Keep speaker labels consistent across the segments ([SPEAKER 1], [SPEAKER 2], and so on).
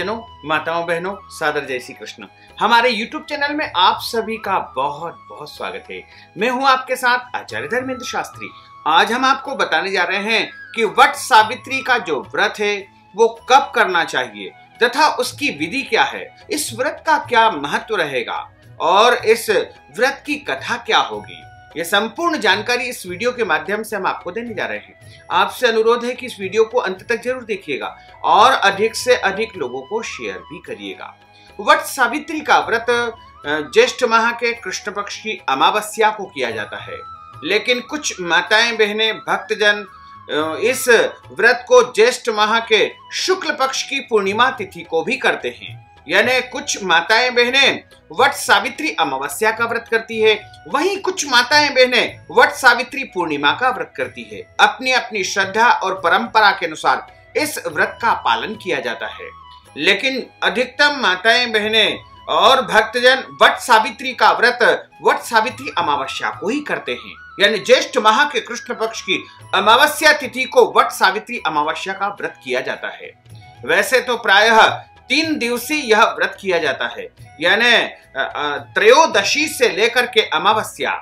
[SPEAKER 1] भक्तजनों, माताओं बहनों, सादर जय श्री कृष्ण। हमारे YouTube चैनल में आप सभी का बहुत बहुत स्वागत है। मैं हूं आपके साथ आचार्य धर्मेंद्र शास्त्री। आज हम आपको बताने जा रहे हैं कि वट सावित्री का जो व्रत है वो कब करना चाहिए तथा उसकी विधि क्या है, इस व्रत का क्या महत्व रहेगा और इस व्रत की कथा क्या होगी। ये संपूर्ण जानकारी इस वीडियो के माध्यम से हम आपको देने जा रहे हैं। आपसे अनुरोध है कि इस वीडियो को अंत तक जरूर देखिएगा और अधिक से अधिक लोगों को शेयर भी करिएगा। वट सावित्री का व्रत ज्येष्ठ माह के कृष्ण पक्ष की अमावस्या को किया जाता है, लेकिन कुछ माताएं बहनें भक्तजन इस व्रत को ज्येष्ठ माह के शुक्ल पक्ष की पूर्णिमा तिथि को भी करते हैं। यानी कुछ माताएं बहनें वट सावित्री अमावस्या का व्रत करती है, वहीं कुछ माताएं बहनें वट सावित्री पूर्णिमा का व्रत करती है। अपनी अपनी श्रद्धा और परंपरा के अनुसार इस व्रत का पालन किया जाता है, लेकिन अधिकतम माताएं बहनें और भक्तजन वट सावित्री का व्रत वट सावित्री अमावस्या को ही करते हैं। यानी ज्येष्ठ माह के कृष्ण पक्ष की अमावस्या तिथि को वट सावित्री अमावस्या का व्रत किया जाता है। वैसे तो प्रायः 3 दिवसीय यह व्रत किया जाता है, यानी त्रयोदशी से लेकर के अमावस्या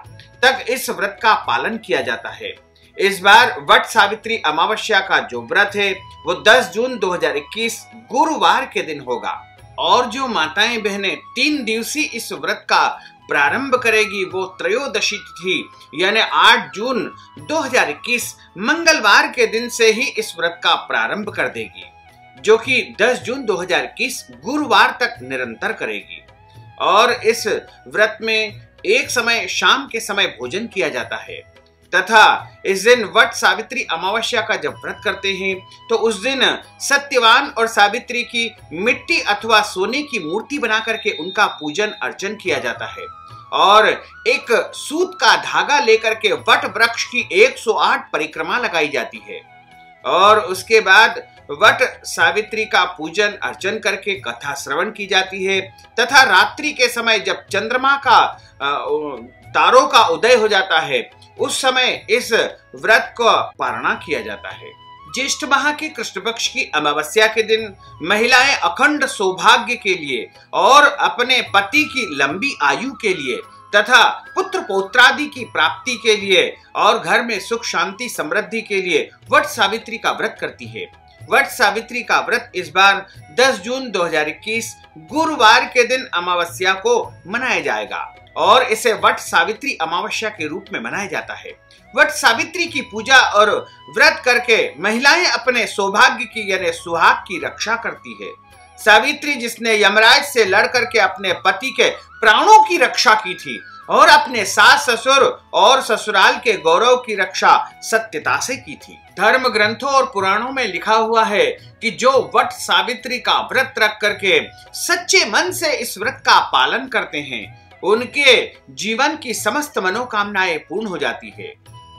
[SPEAKER 1] तक इस व्रत का पालन किया जाता है। इस बार वट सावित्री अमावस्या का जो व्रत है वो 10 जून 2021 गुरुवार के दिन होगा और जो माताएं बहनें 3 दिवसीय इस व्रत का प्रारंभ करेगी वो त्रयोदशी तिथि यानी 8 जून 2021 मंगलवार के दिन से ही इस व्रत का प्रारंभ कर देगी, जो कि 10 जून 2021 गुरुवार तक निरंतर करेगी। और इस व्रत में एक समय शाम के समय भोजन किया जाता है तथा इस दिन वट सावित्री अमावस्या का जब व्रत करते हैं तो उस दिन सत्यवान और सावित्री की मिट्टी अथवा सोने की मूर्ति बना करके उनका पूजन अर्चन किया जाता है और एक सूत का धागा लेकर के वट वृक्ष की 108 परिक्रमा लगाई जाती है और उसके बाद वट सावित्री का पूजन अर्चन करके कथा श्रवण की जाती है तथा रात्रि के समय जब चंद्रमा का तारों का उदय हो जाता है उस समय इस व्रत को पारणा किया जाता है। ज्येष्ठ माह के कृष्ण पक्ष की अमावस्या के दिन महिलाएं अखंड सौभाग्य के लिए और अपने पति की लंबी आयु के लिए तथा पुत्र पौत्रादि की प्राप्ति के लिए और घर में सुख शांति समृद्धि के लिए वट सावित्री का व्रत करती है। वट सावित्री का व्रत इस बार 10 जून 2021 गुरुवार के दिन अमावस्या को मनाया जाएगा और इसे वट सावित्री अमावस्या के रूप में मनाया जाता है। वट सावित्री की पूजा और व्रत करके महिलाएं अपने सौभाग्य की यानी सुहाग की रक्षा करती है। सावित्री जिसने यमराज से लड़ करके अपने पति के प्राणों की रक्षा की थी और अपने सास ससुर और ससुराल के गौरव की रक्षा सत्यता से की थी। धर्म ग्रंथों और पुराणों में लिखा हुआ है कि जो वट सावित्री का व्रत रख करके सच्चे मन से इस व्रत का पालन करते हैं उनके जीवन की समस्त मनोकामनाएं पूर्ण हो जाती है।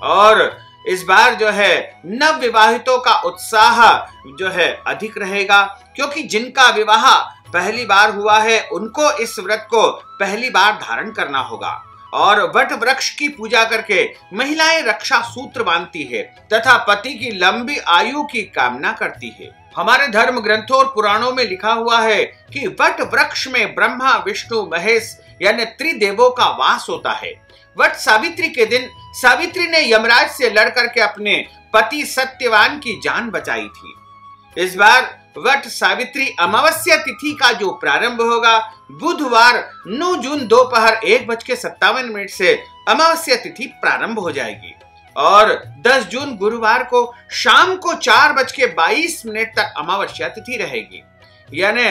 [SPEAKER 1] और इस बार जो है नव विवाहितों का उत्साह जो है अधिक रहेगा, क्योंकि जिनका विवाह पहली बार हुआ है उनको इस व्रत को पहली बार धारण करना होगा और वट वृक्ष की पूजा करके महिलाएं रक्षा सूत्र बांधती है तथा पति की लंबी आयु की कामना करती है। हमारे धर्म ग्रंथों और पुराणों में लिखा हुआ है कि वट वृक्ष में ब्रह्मा विष्णु महेश यानी त्रिदेवों का वास होता है। वट सावित्री के दिन सावित्री ने यमराज से लड़ करके अपने पति सत्यवान की जान बचाई थी। इस बार वट सावित्री अमावस्या तिथि का जो प्रारंभ होगा बुधवार 9 जून दोपहर 1:57 से अमावस्या तिथि प्रारंभ हो जाएगी और 10 जून गुरुवार को शाम को 4:22 तक अमावस्या तिथि रहेगी। यानी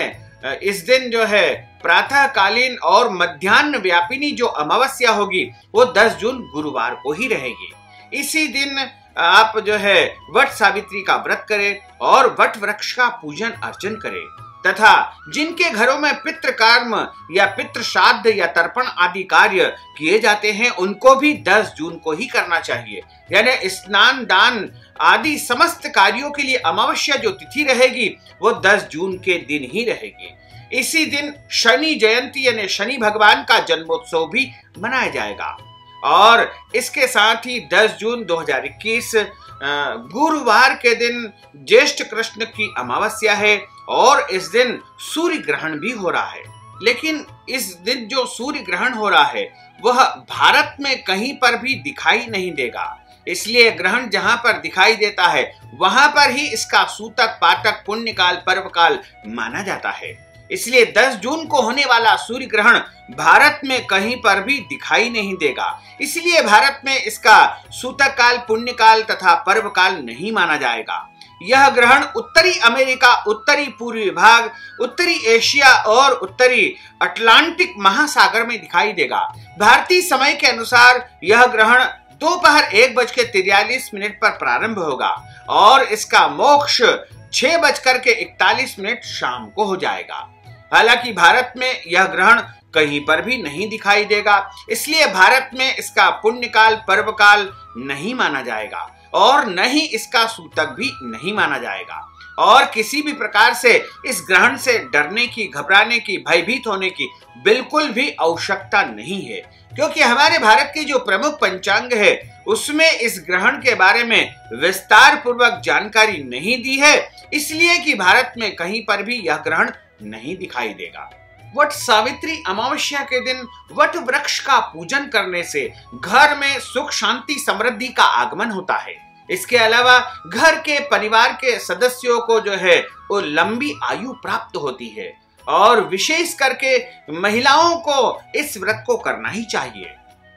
[SPEAKER 1] इस दिन जो है प्रातःकालीन और मध्याह्न व्यापिनी जो अमावस्या होगी वो 10 जून गुरुवार को ही रहेगी। इसी दिन आप जो है वट सावित्री का व्रत करें और वट वृक्ष का पूजन अर्चन करें तथा जिनके घरों में पितृ कर्म या पितृ श्राद्ध या तर्पण आदि कार्य किए जाते हैं उनको भी 10 जून को ही करना चाहिए। यानी स्नान दान आदि समस्त कार्यों के लिए अमावस्या जो तिथि रहेगी वो 10 जून के दिन ही रहेगी। इसी दिन शनि जयंती यानी शनि भगवान का जन्मोत्सव भी मनाया जाएगा और इसके साथ ही 10 जून 2021 गुरुवार के दिन ज्येष्ठ कृष्ण की अमावस्या है और इस दिन सूर्य ग्रहण भी हो रहा है। लेकिन इस दिन जो सूर्य ग्रहण हो रहा है वह भारत में कहीं पर भी दिखाई नहीं देगा, इसलिए ग्रहण जहां पर दिखाई देता है वहां पर ही इसका सूतक पातक पुण्यकाल पर्वकाल माना जाता है। इसलिए 10 जून को होने वाला सूर्य ग्रहण भारत में कहीं पर भी दिखाई नहीं देगा, इसलिए भारत में इसका सूतक काल पुण्यकाल तथा पर्वकाल नहीं माना जाएगा। यह ग्रहण उत्तरी अमेरिका, उत्तरी पूर्वी भाग, उत्तरी एशिया और उत्तरी अटलांटिक महासागर में दिखाई देगा। भारतीय समय के अनुसार यह ग्रहण दोपहर 1:43 पर प्रारंभ होगा और इसका मोक्ष 6:41 शाम को हो जाएगा। हालांकि भारत में यह ग्रहण कहीं पर भी नहीं दिखाई देगा, इसलिए भारत में इसका पुण्यकाल पर्वकाल नहीं माना जाएगा और न ही इसका सूतक भी नहीं माना जाएगा। और किसी भी प्रकार से इस ग्रहण से डरने की, घबराने की, भयभीत होने की बिल्कुल भी आवश्यकता नहीं है, क्योंकि हमारे भारत की जो प्रमुख पंचांग है उसमें इस ग्रहण के बारे में विस्तार पूर्वक जानकारी नहीं दी है, इसलिए कि भारत में कहीं पर भी यह ग्रहण नहीं दिखाई देगा। वट सावित्री अमावस्या के दिन वट वृक्ष का पूजन करने से घर में सुख शांति समृद्धि का आगमन होता है। इसके अलावा घर के परिवार के सदस्यों को जो है वो लंबी आयु प्राप्त होती है और विशेष करके महिलाओं को इस व्रत को करना ही चाहिए।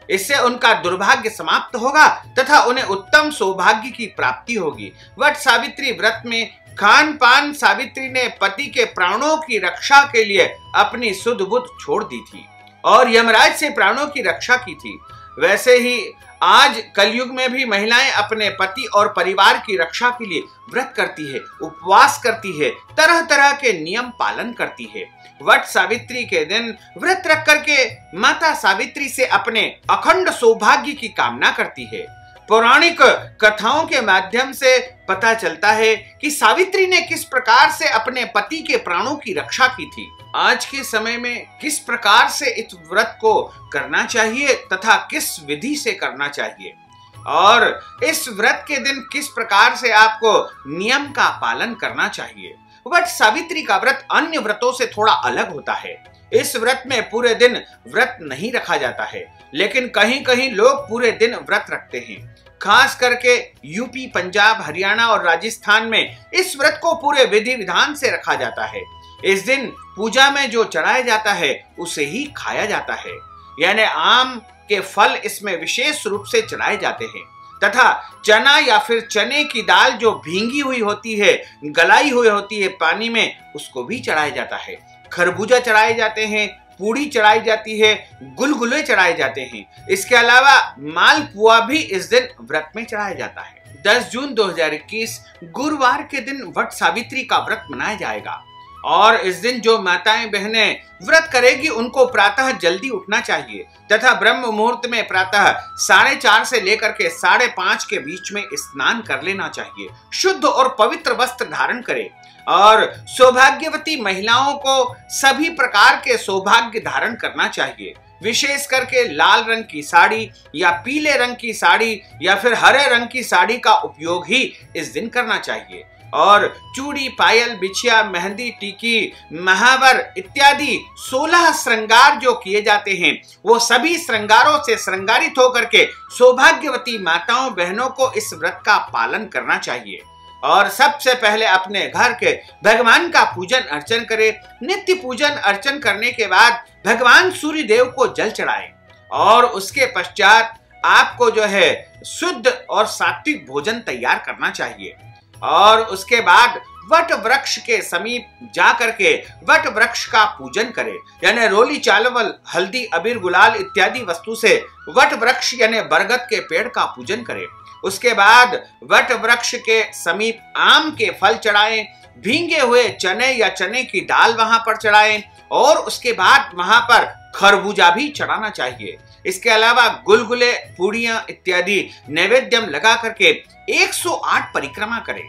[SPEAKER 1] इससे उनका दुर्भाग्य समाप्त होगा तथा उन्हें उत्तम सौभाग्य की प्राप्ति होगी। वट सावित्री व्रत में खान पान सावित्री ने पति के प्राणों की रक्षा के लिए अपनी सुध बुध छोड़ दी थी और यमराज से प्राणों की रक्षा की थी। वैसे ही आज कलयुग में भी महिलाएं अपने पति और परिवार की रक्षा के लिए व्रत करती है, उपवास करती है, तरह तरह के नियम पालन करती है। वट सावित्री के दिन व्रत रख करके माता सावित्री से अपने अखंड सौभाग्य की कामना करती है। पौराणिक कथाओं के माध्यम से पता चलता है कि सावित्री ने किस प्रकार से अपने पति के प्राणों की रक्षा की थी। आज के समय में किस प्रकार से इस व्रत को करना चाहिए तथा किस विधि से करना चाहिए और इस व्रत के दिन किस प्रकार से आपको नियम का पालन करना चाहिए। वट सावित्री का व्रत अन्य व्रतों से थोड़ा अलग होता है। इस व्रत में पूरे दिन व्रत नहीं रखा जाता है, लेकिन कहीं कहीं लोग पूरे दिन व्रत रखते हैं। खास करके यूपी, पंजाब, हरियाणा और राजस्थान में इस व्रत को पूरे विधि विधान से रखा जाता है। इस दिन पूजा में जो चढ़ाया जाता है उसे ही खाया जाता है, यानी आम के फल इसमें विशेष रूप से चढ़ाए जाते हैं तथा चना या फिर चने की दाल जो भींगी हुई होती है, गलाई हुई होती है पानी में, उसको भी चढ़ाया जाता है। खरबूजा चढ़ाए जाते हैं, पूड़ी चढ़ाई जाती है, गुलगुले चढ़ाए जाते हैं। इसके अलावा मालपुआ भी इस दिन व्रत में चढ़ाया जाता है। 10 जून 2021 गुरुवार के दिन वट सावित्री का व्रत मनाया जाएगा और इस दिन जो माताएं बहनें व्रत करेगी उनको प्रातः जल्दी उठना चाहिए तथा ब्रह्म मुहूर्त में प्रातः 4:30 से लेकर के 5:30 के बीच में स्नान कर लेना चाहिए। शुद्ध और पवित्र वस्त्र धारण करें और सौभाग्यवती महिलाओं को सभी प्रकार के सौभाग्य धारण करना चाहिए। विशेष करके लाल रंग की साड़ी या पीले रंग की साड़ी या फिर हरे रंग की साड़ी का उपयोग ही इस दिन करना चाहिए और चूड़ी, पायल, बिछिया, मेहंदी, टीकी, महावर इत्यादि 16 श्रृंगार जो किए जाते हैं वो सभी श्रृंगारों से श्रृंगारित होकर के सौभाग्यवती माताओं बहनों को इस व्रत का पालन करना चाहिए। और सबसे पहले अपने घर के भगवान का पूजन अर्चन करें। नित्य पूजन अर्चन करने के बाद भगवान सूर्य देव को जल चढ़ाएं और उसके पश्चात आपको जो है शुद्ध और सात्विक भोजन तैयार करना चाहिए और उसके बाद वट वृक्ष के समीप जा करके वट वृक्ष का पूजन करें, यानी रोली, चावल, हल्दी, अबीर, गुलाल इत्यादि वस्तु से वट वृक्ष यानी बरगद के पेड़ का पूजन करें। उसके बाद वट वृक्ष के समीप आम के फल चढ़ाएं, भींगे हुए चने या चने की दाल वहां पर चढ़ाएं और उसके बाद वहां पर खरबूजा भी चढ़ाना चाहिए। इसके अलावा गुलगुले, पूड़ियां इत्यादि नैवेद्यम लगा करके 108 परिक्रमा करें।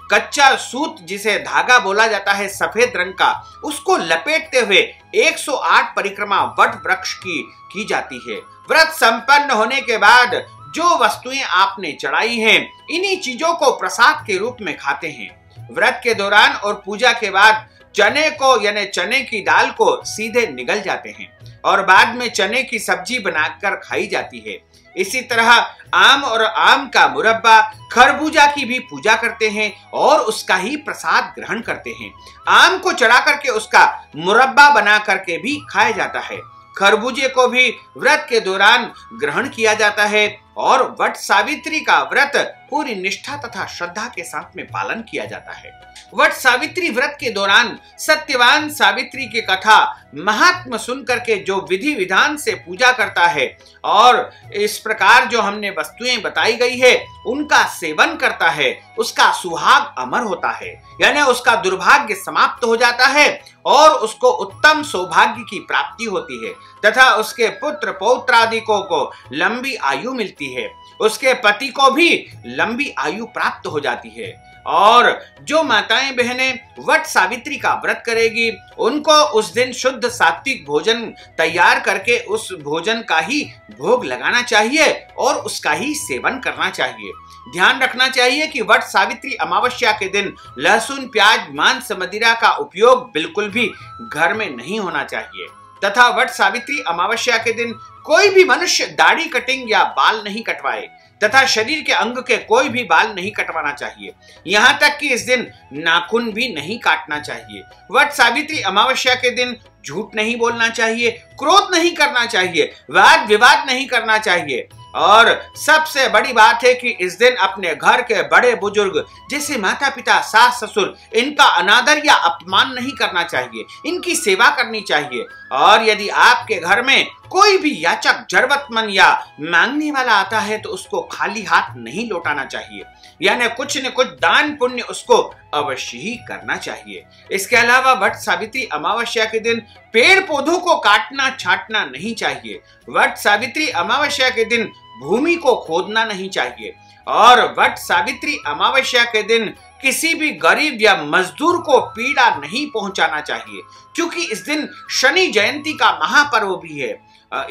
[SPEAKER 1] कच्चा सूत जिसे धागा बोला जाता है सफेद रंग का, उसको लपेटते हुए 108 परिक्रमा वट वृक्ष की जाती है। व्रत संपन्न होने के बाद जो वस्तुएं आपने चढ़ाई हैं, इन्हीं चीजों को प्रसाद के रूप में खाते हैं। व्रत के दौरान और पूजा के बाद चने को यानी चने की दाल को सीधे निगल जाते हैं और बाद में चने की सब्जी बनाकर खाई जाती है। इसी तरह आम और आम का मुरब्बा, खरबूजा की भी पूजा करते हैं और उसका ही प्रसाद ग्रहण करते हैं। आम को चढ़ा करके उसका मुरब्बा बना करके भी खाया जाता है। खरबूजे को भी व्रत के दौरान ग्रहण किया जाता है और वट सावित्री का व्रत पूरी निष्ठा तथा श्रद्धा के साथ में पालन किया जाता है। वट सावित्री व्रत के दौरान सत्यवान सावित्री की कथा महात्म सुनकर के जो विधि विधान से पूजा करता है और इस प्रकार जो हमने वस्तुएं बताई गई है उनका सेवन करता है, उसका सुहाग अमर होता है, यानी उसका दुर्भाग्य समाप्त हो जाता है और उसको उत्तम सौभाग्य की प्राप्ति होती है तथा उसके पुत्र पौत्रादिकों को लंबी आयु मिलती है, उसके पति को भी लंबी आयु प्राप्त हो जाती है। और जो माताएं बहनें वट सावित्री का व्रत करेगी उनको उस दिन शुद्ध सात्विक भोजन तैयार करके उस भोजन का ही भोग लगाना चाहिए और उसका ही सेवन करना चाहिए। ध्यान रखना चाहिए कि वट सावित्री अमावस्या के दिन लहसुन, प्याज, मांस, मदिरा का उपयोग बिल्कुल भी घर में नहीं होना चाहिए तथा वट सावित्री अमावस्या के दिन कोई भी मनुष्य दाढ़ी कटिंग या बाल नहीं कटवाए तथा शरीर के अंग के कोई भी बाल नहीं कटवाना चाहिए। यहाँ तक कि इस दिन नाखून भी नहीं काटना चाहिए। वट सावित्री अमावस्या के दिन झूठ नहीं बोलना चाहिए, क्रोध नहीं करना चाहिए, वाद विवाद नहीं करना चाहिए और सबसे बड़ी बात है कि इस दिन अपने घर के बड़े बुजुर्ग जैसे माता पिता, सास ससुर, इनका अनादर या अपमान नहीं करना चाहिए, इनकी सेवा करनी चाहिए। और यदि आपके घर में कोई भी याचक, जरूरतमंद या मांगने वाला आता है तो उसको खाली हाथ नहीं लौटाना चाहिए, यानी कुछ न कुछ दान पुण्य उसको अवश्य ही करना चाहिए। इसके अलावा वट सावित्री अमावस्या के दिन पेड़ पौधों को काटना छाटना नहीं चाहिए। वट सावित्री अमावस्या के दिन भूमि को खोदना नहीं चाहिए और वट सावित्री अमावस्या के दिन किसी भी गरीब या मजदूर को पीड़ा नहीं पहुंचाना चाहिए, क्योंकि इस दिन शनि जयंती का महापर्व भी है।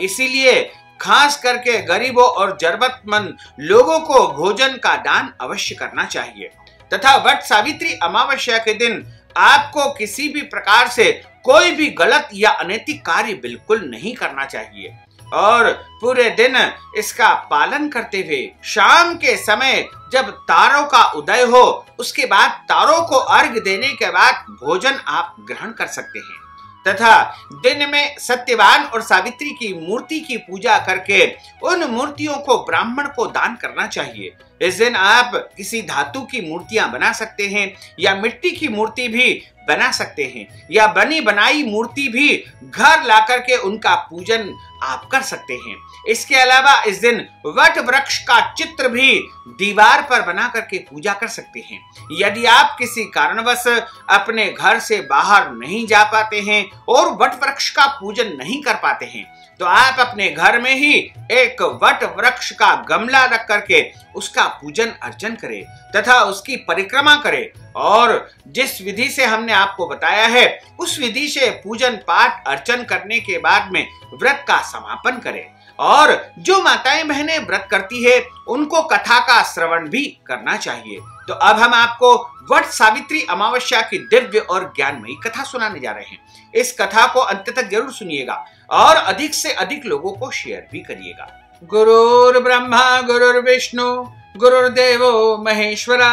[SPEAKER 1] इसीलिए खास करके गरीबों और जरूरतमंद लोगों को भोजन का दान अवश्य करना चाहिए तथा वट सावित्री अमावस्या के दिन आपको किसी भी प्रकार से कोई भी गलत या अनैतिक कार्य बिल्कुल नहीं करना चाहिए और पूरे दिन इसका पालन करते हुए शाम के समय जब तारों का उदय हो उसके बाद तारों को अर्घ्य देने के बाद भोजन आप ग्रहण कर सकते हैं तथा दिन में सत्यवान और सावित्री की मूर्ति की पूजा करके उन मूर्तियों को ब्राह्मण को दान करना चाहिए। इस दिन आप किसी धातु की मूर्तियां बना सकते हैं या मिट्टी की मूर्ति भी बना सकते हैं या बनी बनाई मूर्ति भी घर ला करके उनका पूजन आप कर सकते हैं। इसके अलावा इस दिन वट वृक्ष का चित्र भी दीवार पर बना करके पूजा कर सकते हैं। यदि आप किसी कारणवश अपने घर से बाहर नहीं जा पाते हैं और वट वृक्ष का पूजन नहीं कर पाते हैं तो आप अपने घर में ही एक वट वृक्ष का गमला रख करके उसका पूजन अर्चन करें तथा उसकी परिक्रमा करें और जिस विधि से हमने आपको बताया है उस विधि से पूजन पाठ अर्चन करने के बाद में व्रत का समापन करें। और जो माताएं बहनें व्रत करती है उनको कथा का श्रवण भी करना चाहिए। तो अब हम आपको वट सावित्री अमावस्या की दिव्य और ज्ञानमयी कथा सुनाने जा रहे हैं। इस कथा को अंत तक जरूर सुनिएगा और अधिक से अधिक लोगों को शेयर भी करिएगा। गुरुर् ब्रह्मा गुरुर्विष्णु गुरुर्देवो महेश्वरा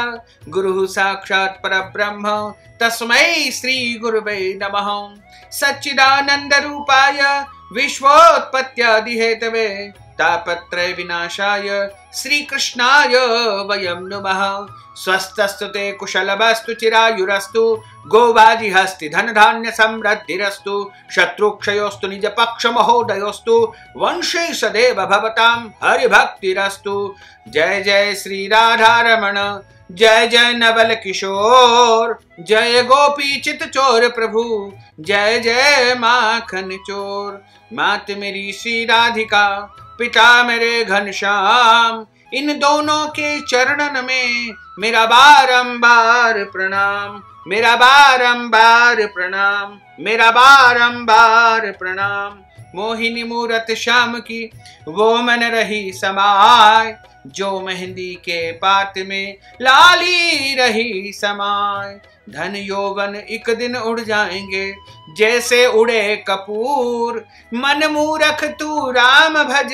[SPEAKER 1] गुरु साक्षात् परब्रह्म तस्मै श्री गुरुवे नमः। सच्चिदानंद रूपाय विश्वोत्पत्त्यादि हेतवे तापत्रय विनाशाय श्री कृष्णाय वयं नमः। स्वस्तस्तु ते कुशलमस्तु चिरायुरस्तु गोवादि हस्ति धन धान्य समृद्धिरस्तु शत्रुक्षयोस्तु निज पक्ष महोदयोस्तु वंशे सदैव भवतां हरिभक्तिरस्तु। जय जय श्री राधा रमण जय जय नवल किशोर जय गोपी चित चोर प्रभु जय जय माखन चोर। मात मेरी श्री राधिका पिता मेरे घनश्याम इन दोनों के चरणन में मेरा बारंबार प्रणाम मेरा बारंबार प्रणाम मेरा बारंबार प्रणाम। मोहिनी मूरत श्याम की वो मन रही समाय जो मेहंदी के पात में लाली रही समाए। धन यौवन एक दिन उड़ जाएंगे जैसे उड़े कपूर। मन मूरख तू राम भज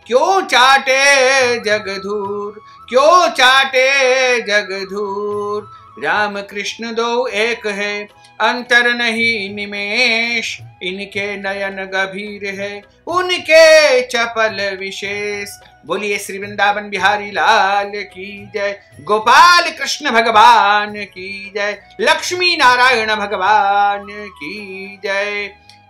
[SPEAKER 1] क्यों चाटे जग धूर, क्यों चाटे जग धूर। राम कृष्ण दो एक है अंतर नहीं निमेष। इनके नयन गंभीर है उनके चपल विशेष। बोलिए श्री वृंदावन बिहारी लाल की जय, गोपाल कृष्ण भगवान की जय, लक्ष्मी नारायण भगवान की जय।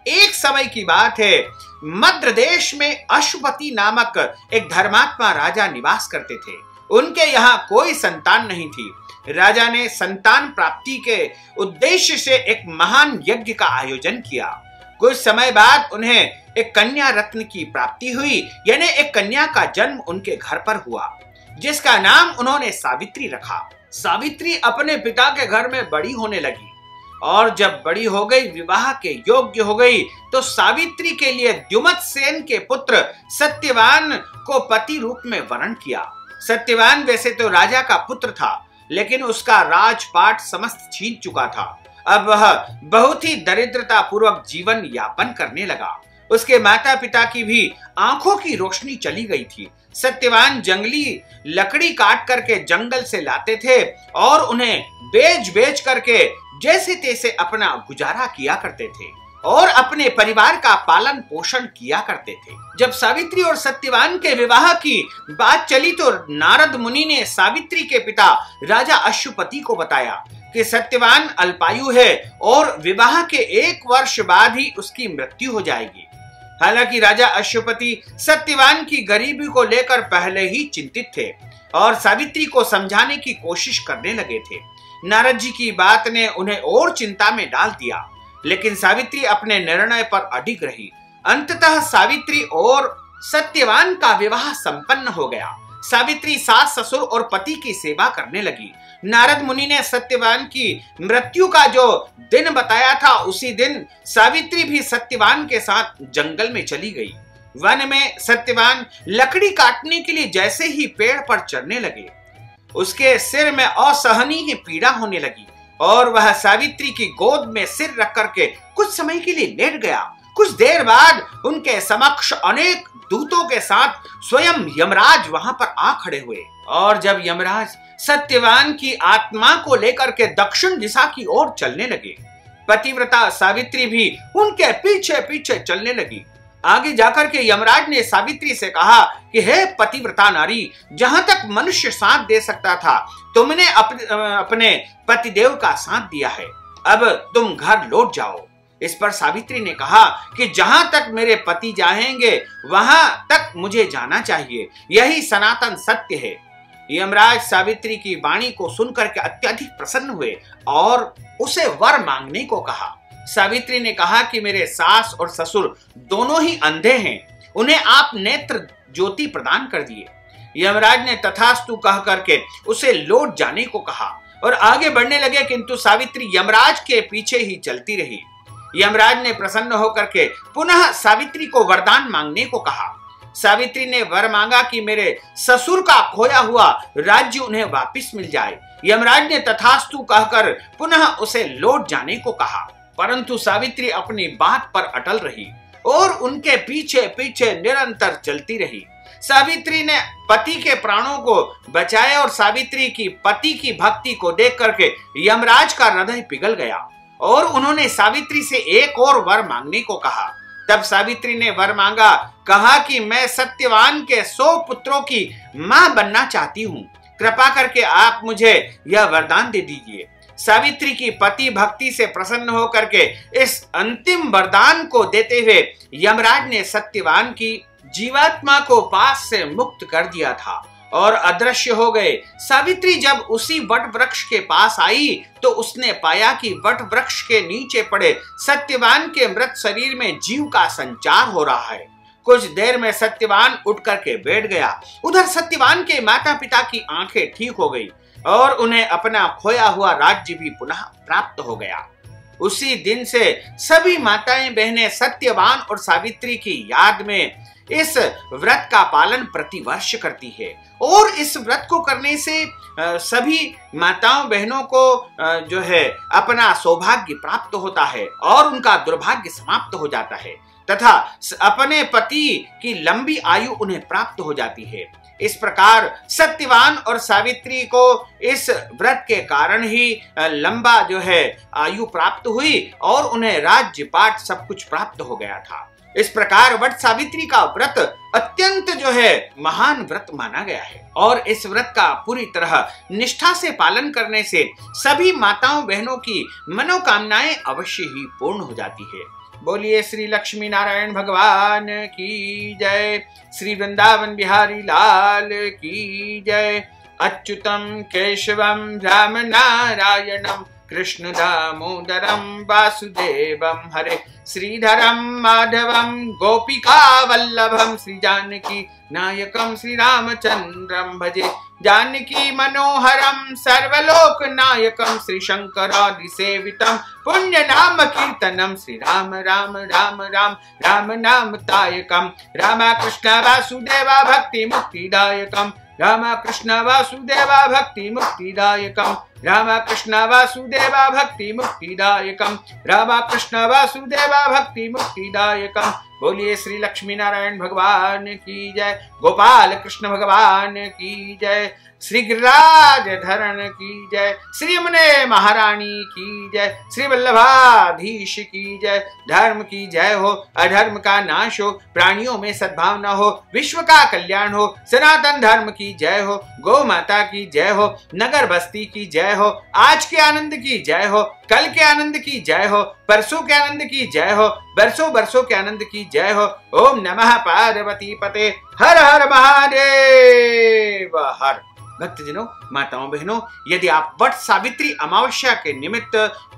[SPEAKER 1] एक समय की बात है, मद्र देश में अशुपति नामक एक धर्मात्मा राजा निवास करते थे। उनके यहाँ कोई संतान नहीं थी। राजा ने संतान प्राप्ति के उद्देश्य से एक महान यज्ञ का आयोजन किया। कुछ समय बाद उन्हें एक कन्या रत्न की प्राप्ति हुई, यानी एक कन्या का जन्म उनके घर पर हुआ, जिसका नाम उन्होंने सावित्री रखा। सावित्री अपने पिता के घर में बड़ी होने लगी और जब बड़ी हो गई, विवाह के योग्य हो गई, तो सावित्री के लिए द्युमत सेन के पुत्र सत्यवान को पति रूप में वरण किया। सत्यवान वैसे तो राजा का पुत्र था, लेकिन उसका राजपाट समस्त छीन चुका था। अब वह बहुत ही दरिद्रता पूर्वक जीवन यापन करने लगा। उसके माता पिता की भी आंखों की रोशनी चली गई थी। सत्यवान जंगली लकड़ी काट करके जंगल से लाते थे और उन्हें बेच बेच करके जैसे तैसे अपना गुजारा किया करते थे और अपने परिवार का पालन पोषण किया करते थे। जब सावित्री और सत्यवान के विवाह की बात चली तो नारद मुनि ने सावित्री के पिता राजा अश्वपति को बताया कि सत्यवान अल्पायु है और विवाह के 1 वर्ष बाद ही उसकी मृत्यु हो जाएगी। हालांकि राजा अश्वपति सत्यवान की गरीबी को लेकर पहले ही चिंतित थे और सावित्री को समझाने की कोशिश करने लगे थे। नारद जी की बात ने उन्हें और चिंता में डाल दिया, लेकिन सावित्री अपने निर्णय पर अडिग रही। अंततः सावित्री और सत्यवान का विवाह संपन्न हो गया। सावित्री सास ससुर और पति की सेवा करने लगी। नारद मुनि ने सत्यवान की मृत्यु का जो दिन बताया था, उसी दिन सावित्री भी सत्यवान के साथ जंगल में चली गई। वन में सत्यवान लकड़ी काटने के लिए जैसे ही पेड़ पर चढ़ने लगे, उसके सिर में असहनीय पीड़ा होने लगी और वह सावित्री की गोद में सिर रख करके कुछ समय के लिए लेट गया। कुछ देर बाद उनके समक्ष अनेक दूतों के साथ स्वयं यमराज वहां पर आ खड़े हुए और जब यमराज सत्यवान की आत्मा को लेकर के दक्षिण दिशा की ओर चलने लगे, पतिव्रता सावित्री भी उनके पीछे पीछे चलने लगी। आगे जाकर के यमराज ने सावित्री से कहा कि हे पतिव्रता नारी, जहां तक मनुष्य साथ दे सकता था, तुमने अपने पतिदेव का साथ दिया है। अब तुम घर लौट जाओ। इस पर सावित्री ने कहा कि जहां तक मेरे पति जाएंगे वहां तक मुझे जाना चाहिए, यही सनातन सत्य है। यमराज सावित्री की वाणी को सुनकर के अत्यधिक प्रसन्न हुए और उसे वर मांगने को कहा। सावित्री ने कहा कि मेरे सास और ससुर दोनों ही अंधे हैं, उन्हें आप नेत्र ज्योति प्रदान कर दिए। यमराज ने तथास्तु कह करके उसे लौट जाने को कहा और आगे बढ़ने लगे, किंतु सावित्री यमराज के पीछे ही चलती रही। यमराज ने प्रसन्न होकर के पुनः सावित्री को वरदान मांगने को कहा। सावित्री ने वर मांगा कि मेरे ससुर का खोया हुआ राज्य उन्हें वापस मिल जाए। यमराज ने तथास्तु कहकर पुनः उसे लौट जाने को कहा, परंतु सावित्री अपनी बात पर अटल रही और उनके पीछे पीछे निरंतर चलती रही। सावित्री ने पति के प्राणों को बचाया और सावित्री की पति की भक्ति को देख करके यमराज का हृदय पिघल गया और उन्होंने सावित्री से एक और वर मांगने को कहा। तब सावित्री ने वर मांगा, कहा कि मैं सत्यवान के 100 पुत्रों की मां बनना चाहती हूँ, कृपा करके आप मुझे यह वरदान दे दीजिए। सावित्री की पति भक्ति से प्रसन्न होकर के इस अंतिम वरदान को देते हुए यमराज ने सत्यवान की जीवात्मा को पास से मुक्त कर दिया था और अदृश्य हो गए। सावित्री जब उसी वट वृक्ष के पास आई तो उसने पाया कि वट वृक्ष के नीचे पड़े सत्यवान के मृत शरीर में जीव का संचार हो रहा है। कुछ देर में सत्यवान उठ करके बैठ गया। उधर सत्यवान के माता पिता की आंखें ठीक हो गई और उन्हें अपना खोया हुआ राज्य भी पुनः प्राप्त हो गया। उसी दिन से सभी माताएं बहनें सत्यवान और सावित्री की याद में इस व्रत का पालन प्रतिवर्ष करती है। और इस व्रत को करने से सभी माताओं बहनों को जो है अपना सौभाग्य प्राप्त होता है और उनका दुर्भाग्य समाप्त हो जाता है तथा अपने पति की लंबी आयु उन्हें प्राप्त हो जाती है। इस प्रकार सत्यवान और सावित्री को इस व्रत के कारण ही लंबा जो है आयु प्राप्त हुई और उन्हें राज्य पाट सब कुछ प्राप्त हो गया था। इस प्रकार वट सावित्री का व्रत अत्यंत जो है महान व्रत माना गया है और इस व्रत का पूरी तरह निष्ठा से पालन करने से सभी माताओं बहनों की मनोकामनाएं अवश्य ही पूर्ण हो जाती है। बोलिए श्री लक्ष्मी नारायण भगवान की जय, श्री वृंदावन बिहारी लाल की जय। अच्युतम केशवम राम नारायणम कृष्ण दामोदरम वासुदेवम हरे, श्रीधरम माधवम गोपिका वल्लभम, श्री जानकी नायकम श्री रामचंद्रम भजे, जानकी मनोहरम सर्वलोक नायकम, श्री शंकरादि सेवितम पुण्य नाम कीर्तनम, श्री राम राम राम राम राम नाम तायकम, राम कृष्ण वासुदेवा भक्ति मुक्तिदायकम, राम कृष्ण वासुदेवा भक्ति मुक्तिदायकम, राम कृष्ण वासुदेवा भक्ति मुक्तिदायकम, राम कृष्ण वासुदेवा भक्ति मुक्तिदायकम। बोलिए श्री लक्ष्मी नारायण भगवान की जय, गोपाल कृष्ण भगवान की जय, श्री गिरिराज धरण की जय, श्री यमुने महारानी की जय, श्री वल्लभाधीश की जय। धर्म की जय हो, अधर्म का नाश हो, प्राणियों में सद्भावना हो, विश्व का कल्याण हो, सनातन धर्म की जय हो, गौ माता की जय हो, नगर बस्ती की जय हो, आज के आनंद की जय हो, कल के आनंद की जय हो, परसों के आनंद की जय हो, बरसों बरसों के आनंद की जय हो। ओम नमः पार्वती पते, हर हर महादेव हर। भक्तजनों, माताओं बहनों, यदि आप वट सावित्री अमावस्या के निमित्त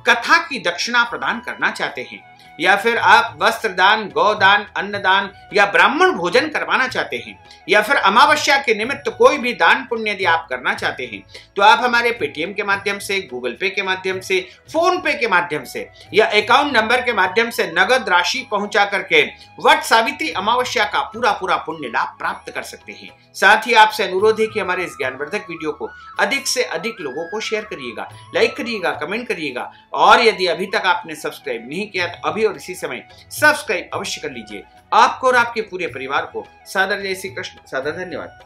[SPEAKER 1] कथा की दक्षिणा प्रदान करना चाहते हैं या फिर आप वस्त्र दान, गौदान, अन्नदान या ब्राह्मण भोजन करवाना चाहते हैं या फिर अमावस्या के निमित्त कोई भी दान पुण्य यदि आप करना चाहते हैं तो आप हमारे पेटीएम के माध्यम से, गूगल पे के माध्यम से, फोन पे के माध्यम से या अकाउंट नंबर के माध्यम से नगद राशि पहुंचा करके वट सावित्री अमावस्या का पूरा पूरा पुण्य लाभ प्राप्त कर सकते हैं। साथ ही आपसे अनुरोध है कि हमारे इस ज्ञानवर्धक वीडियो को अधिक से अधिक लोगों को शेयर करिएगा, लाइक करिएगा, कमेंट करिएगा और यदि अभी तक आपने सब्सक्राइब नहीं किया तो अभी और इसी समय सब्सक्राइब अवश्य कर लीजिए। आपको और आपके पूरे परिवार को सादर जय श्री कृष्ण, सादर धन्यवाद।